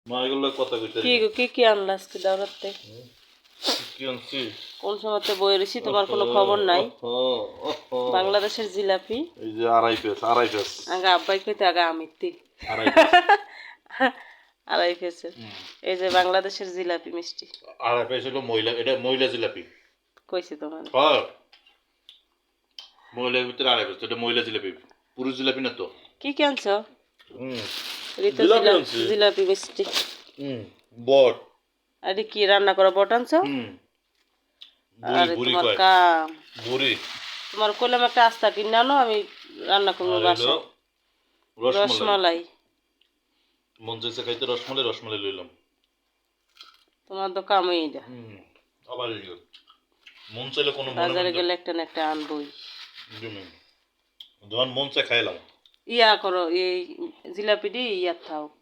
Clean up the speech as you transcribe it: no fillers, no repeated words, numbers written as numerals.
মা এগুলো কথা কইতে কি আনলা আজকে দাওরাতে? কি আনছি? কোন সময়তে বই রইছি তোমার কোনো খবর নাই? বাংলাদেশের জিলাপি। এই যে আড়াই পেস আগে আব্বাই কইতে আগে আমিত্তি আড়াই পেস আড়াই পেসের। এই যে বাংলাদেশের জিলাপি মিষ্টি। আড়াই পেস হলো মহিলা, এটা মহিলা জিলাপি কইছি তোমার। হ্যাঁ, মহিলার ভিতরে আড়াই পেস, এটা মহিলা জিলাপি, পুরুষ জিলাপি না তো। কি আনছো? রিতো জিলাপি আনছি। জিলাপি মিষ্টি। বট। আরে কি রান্না করা বট আনছো? আরে বুড়ি তোমার কয় কাম। বুড়ি। তোমার কইলাম একটা আস্তা কিনে আনো, আমি রান্না করবো বাসায়। রসমালাই। মন চাইছে খাইতে রসমালাই লইলাম। তোমার তো কামই এটা। আবার মন চাইলে কোনো বাজারে গেলে একটা না একটা আনবই। যখন মন চাই খাইলাম। ইয়া করো, এই জিলাপি দিয়ে ইয়া থাক।